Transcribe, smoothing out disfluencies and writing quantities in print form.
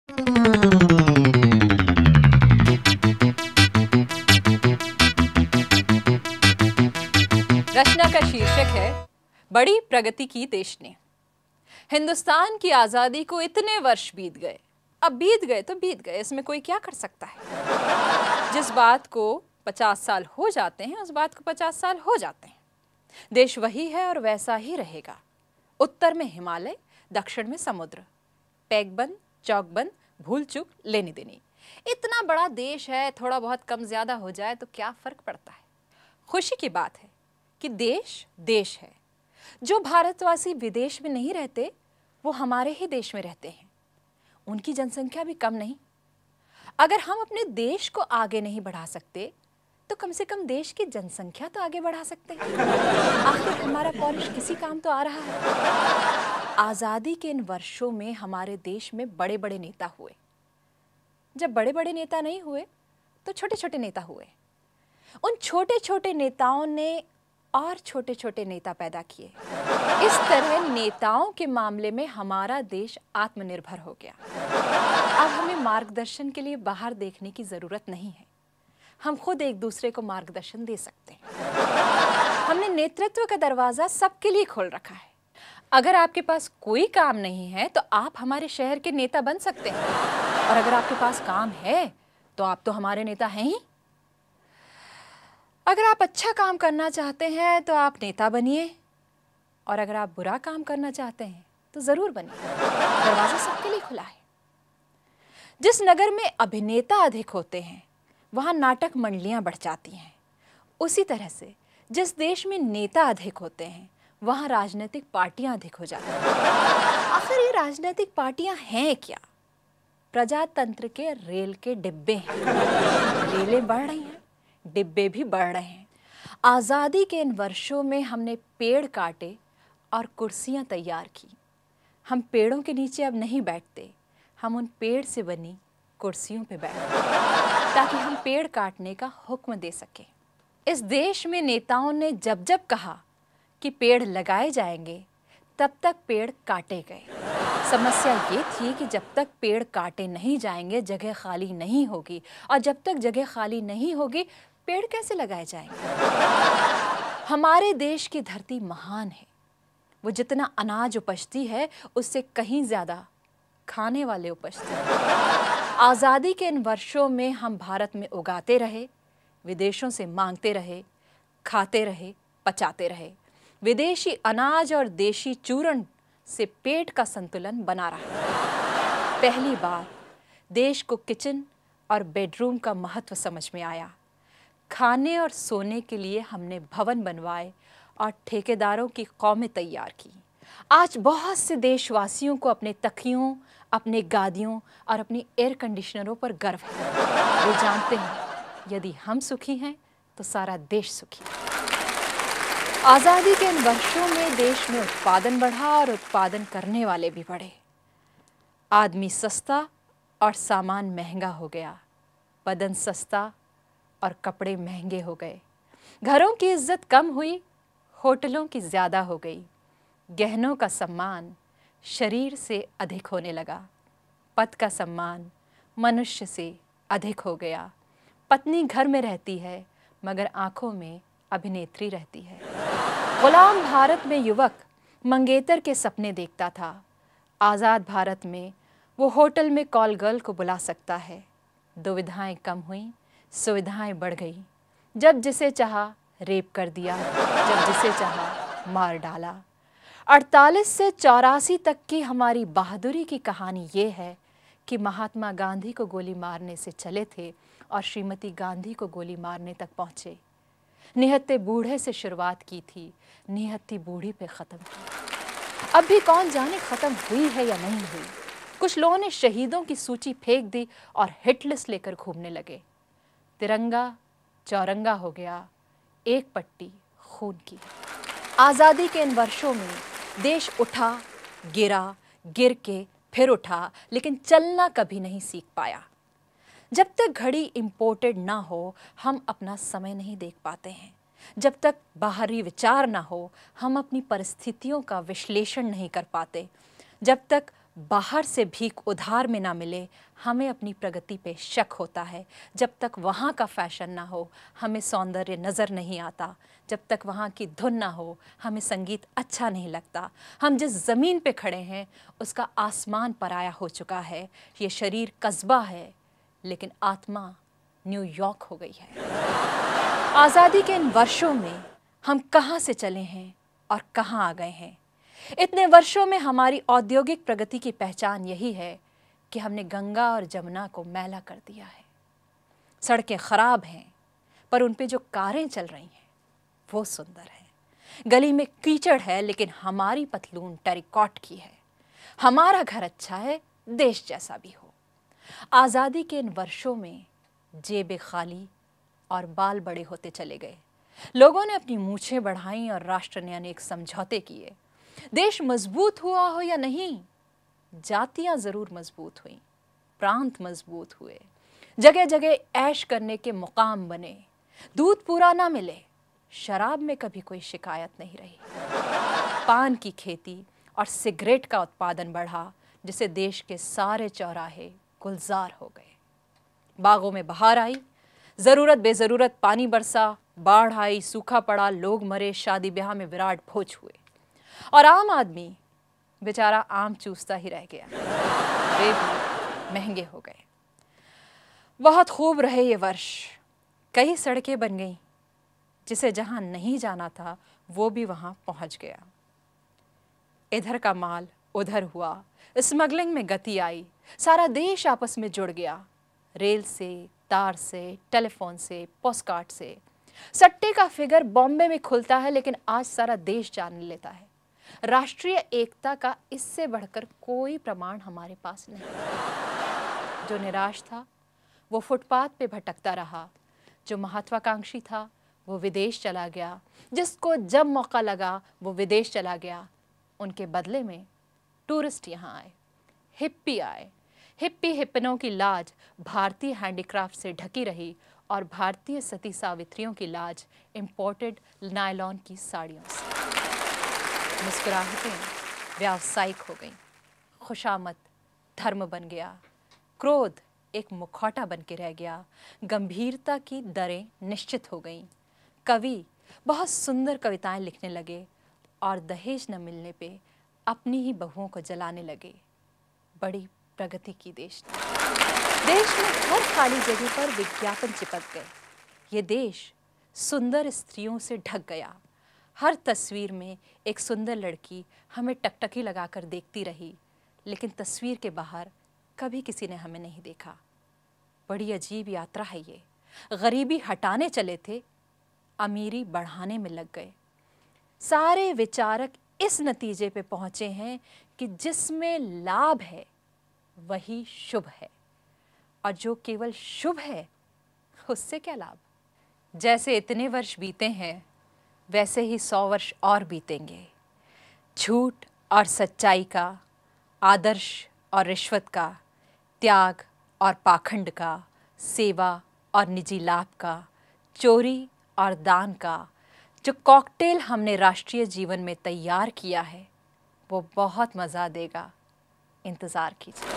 रचना का शीर्षक है बड़ी प्रगति की देश ने। हिंदुस्तान की आजादी को इतने वर्ष बीत गए, अब बीत गए तो बीत गए, इसमें कोई क्या कर सकता है। जिस बात को 50 साल हो जाते हैं उस बात को 50 साल हो जाते हैं। देश वही है और वैसा ही रहेगा। उत्तर में हिमालय, दक्षिण में समुद्र, पैकबंद चौकबंद, भूल चूक लेनी देनी। इतना बड़ा देश है, थोड़ा बहुत कम ज्यादा हो जाए तो क्या फर्क पड़ता है। खुशी की बात है कि देश देश है। जो भारतवासी विदेश में नहीं रहते वो हमारे ही देश में रहते हैं। उनकी जनसंख्या भी कम नहीं। अगर हम अपने देश को आगे नहीं बढ़ा सकते तो कम से कम देश की जनसंख्या तो आगे बढ़ा सकते हैं। आखिर हमारा पॉलिश किसी काम तो आ रहा है। आजादी के इन वर्षों में हमारे देश में बड़े बड़े नेता हुए। जब बड़े बड़े नेता नहीं हुए तो छोटे छोटे नेता हुए। उन छोटे छोटे नेताओं ने और छोटे छोटे नेता पैदा किए। इस तरह नेताओं के मामले में हमारा देश आत्मनिर्भर हो गया। अब हमें मार्गदर्शन के लिए बाहर देखने की जरूरत नहीं है। हम खुद एक दूसरे को मार्गदर्शन दे सकते हैं। हमने नेतृत्व का दरवाजा सबके लिए खोल रखा है। अगर आपके पास कोई काम नहीं है तो आप हमारे शहर के नेता बन सकते हैं, और अगर आपके पास काम है तो आप तो हमारे नेता हैं ही। अगर आप अच्छा काम करना चाहते हैं तो आप नेता बनिए, और अगर आप बुरा काम करना चाहते हैं तो जरूर बनिए। दरवाजा सबके लिए खुला है। जिस नगर में अभिनेता अधिक होते हैं वहां नाटक मंडलियां बढ़ जाती हैं। उसी तरह से जिस देश में नेता अधिक होते हैं वहां राजनीतिक पार्टियां अधिक हो जाती हैं। आखिर ये राजनीतिक पार्टियां हैं क्या? प्रजातंत्र के रेल के डिब्बे हैं। रेलें बढ़ रही हैं, डिब्बे भी बढ़ रहे हैं। आजादी के इन वर्षों में हमने पेड़ काटे और कुर्सियां तैयार की। हम पेड़ों के नीचे अब नहीं बैठते, हम उन पेड़ से बनी कुर्सियों पे बैठते ताकि हम पेड़ काटने का हुक्म दे सकें। इस देश में नेताओं ने जब जब कहा कि पेड़ लगाए जाएंगे तब तक पेड़ काटे गए। समस्या ये थी कि जब तक पेड़ काटे नहीं जाएंगे जगह खाली नहीं होगी, और जब तक जगह खाली नहीं होगी पेड़ कैसे लगाए जाएंगे। हमारे देश की धरती महान है। वो जितना अनाज उपजती है उससे कहीं ज्यादा खाने वाले उपजते हैं। आजादी के इन वर्षों में हम भारत में उगाते रहे, विदेशों से मांगते रहे, खाते रहे, पचाते रहे। विदेशी अनाज और देशी चूर्ण से पेट का संतुलन बना रहा। पहली बार देश को किचन और बेडरूम का महत्व समझ में आया। खाने और सोने के लिए हमने भवन बनवाए और ठेकेदारों की कौमें तैयार की। आज बहुत से देशवासियों को अपने तकियों, अपने गादियों और अपनी एयर कंडीशनरों पर गर्व है। वे जानते हैं यदि हम सुखी हैं तो सारा देश सुखी है। आज़ादी के इन वर्षों में देश में उत्पादन बढ़ा और उत्पादन करने वाले भी बढ़े। आदमी सस्ता और सामान महंगा हो गया। बदन सस्ता और कपड़े महंगे हो गए। घरों की इज्जत कम हुई, होटलों की ज़्यादा हो गई। गहनों का सम्मान शरीर से अधिक होने लगा। पद का सम्मान मनुष्य से अधिक हो गया। पत्नी घर में रहती है मगर आंखों में अभिनेत्री रहती है। गुलाम भारत में युवक मंगेतर के सपने देखता था। आज़ाद भारत में वो होटल में कॉल गर्ल को बुला सकता है। दुविधाएं कम हुई, सुविधाएं बढ़ गई। जब जिसे चाहा रेप कर दिया, जब जिसे चाहा मार डाला। 48 से 84 तक की हमारी बहादुरी की कहानी ये है कि महात्मा गांधी को गोली मारने से चले थे और श्रीमती गांधी को गोली मारने तक पहुंचे। निहत्ते बूढ़े से शुरुआत की थी, निहत्ती बूढ़ी पे ख़त्म की। अब भी कौन जाने ख़त्म हुई है या नहीं हुई। कुछ लोगों ने शहीदों की सूची फेंक दी और हिट लिस्ट लेकर घूमने लगे। तिरंगा चौरंगा हो गया, एक पट्टी खून की। आज़ादी के इन वर्षों में देश उठा, गिरा, गिर के फिर उठा, लेकिन चलना कभी नहीं सीख पाया। जब तक घड़ी इंपोर्टेड ना हो हम अपना समय नहीं देख पाते हैं। जब तक बाहरी विचार ना हो हम अपनी परिस्थितियों का विश्लेषण नहीं कर पाते। जब तक बाहर से भीख उधार में ना मिले, हमें अपनी प्रगति पे शक होता है। जब तक वहाँ का फैशन ना हो, हमें सौंदर्य नज़र नहीं आता। जब तक वहाँ की धुन ना हो, हमें संगीत अच्छा नहीं लगता। हम जिस ज़मीन पे खड़े हैं, उसका आसमान पराया हो चुका है। ये शरीर कस्बा है, लेकिन आत्मा न्यूयॉर्क हो गई है। आज़ादी के इन वर्षों में हम कहाँ से चले हैं और कहाँ आ गए हैं। इतने वर्षों में हमारी औद्योगिक प्रगति की पहचान यही है कि हमने गंगा और जमुना को मैला कर दिया है। सड़कें खराब हैं, पर उन पे जो कारें चल रही हैं वो सुंदर है। गली में कीचड़ है, लेकिन हमारी पतलून टेरिकॉट की है। हमारा घर अच्छा है, देश जैसा भी हो। आज़ादी के इन वर्षों में जेबें खाली और बाल बड़े होते चले गए। लोगों ने अपनी मूछें बढ़ाईं और राष्ट्र ने अनेक समझौते किए। देश मजबूत हुआ हो या नहीं, जातियां जरूर मजबूत हुईं, प्रांत मजबूत हुए, जगह जगह ऐश करने के मुकाम बने। दूध पूरा ना मिले, शराब में कभी कोई शिकायत नहीं रही। पान की खेती और सिगरेट का उत्पादन बढ़ा, जिससे देश के सारे चौराहे गुलजार हो गए। बागों में बहार आई, जरूरत बेजरूरत पानी बरसा, बाढ़ आई, सूखा पड़ा, लोग मरे, शादी ब्याह में विराट भोज हुए, और आम आदमी बेचारा आम चूसता ही रह गया। वे भी महंगे हो गए। बहुत खूब रहे ये वर्ष। कई सड़कें बन गईं, जिसे जहां नहीं जाना था वो भी वहां पहुंच गया। इधर का माल उधर हुआ, स्मगलिंग में गति आई, सारा देश आपस में जुड़ गया। रेल से, तार से, टेलीफोन से, पोस्टकार्ड से। सट्टे का फिगर बॉम्बे में खुलता है, लेकिन आज सारा देश जान लेता है। राष्ट्रीय एकता का इससे बढ़कर कोई प्रमाण हमारे पास नहीं। जो निराश था वो फुटपाथ पे भटकता रहा, जो महत्वाकांक्षी था वो विदेश चला गया, जिसको जब मौका लगा वो विदेश चला गया। उनके बदले में टूरिस्ट यहाँ आए, हिप्पी आए। हिप्पी हिप्पनों की लाज भारतीय हैंडीक्राफ्ट से ढकी रही, और भारतीय सती सावित्रियों की लाज इंपोर्टेड नायलॉन की साड़ियों से। मुस्कुराहटें व्यावसायिक हो गईं, खुशामद धर्म बन गया, क्रोध एक मुखौटा बन के रह गया, गंभीरता की दरें निश्चित हो गईं। कवि बहुत सुंदर कविताएं लिखने लगे, और दहेज न मिलने पे अपनी ही बहुओं को जलाने लगे। बड़ी प्रगति की देश ने। देश में हर खाली जगह पर विज्ञापन चिपक गए। ये देश सुंदर स्त्रियों से ढक गया। हर तस्वीर में एक सुंदर लड़की हमें टकटकी लगाकर देखती रही, लेकिन तस्वीर के बाहर कभी किसी ने हमें नहीं देखा। बड़ी अजीब यात्रा है ये। गरीबी हटाने चले थे, अमीरी बढ़ाने में लग गए। सारे विचारक इस नतीजे पे पहुंचे हैं कि जिसमें लाभ है वही शुभ है, और जो केवल शुभ है उससे क्या लाभ। जैसे इतने वर्ष बीते हैं, वैसे ही 100 वर्ष और बीतेंगे। झूठ और सच्चाई का, आदर्श और रिश्वत का, त्याग और पाखंड का, सेवा और निजी लाभ का, चोरी और दान का, जो कॉकटेल हमने राष्ट्रीय जीवन में तैयार किया है वो बहुत मज़ा देगा। इंतज़ार कीजिए।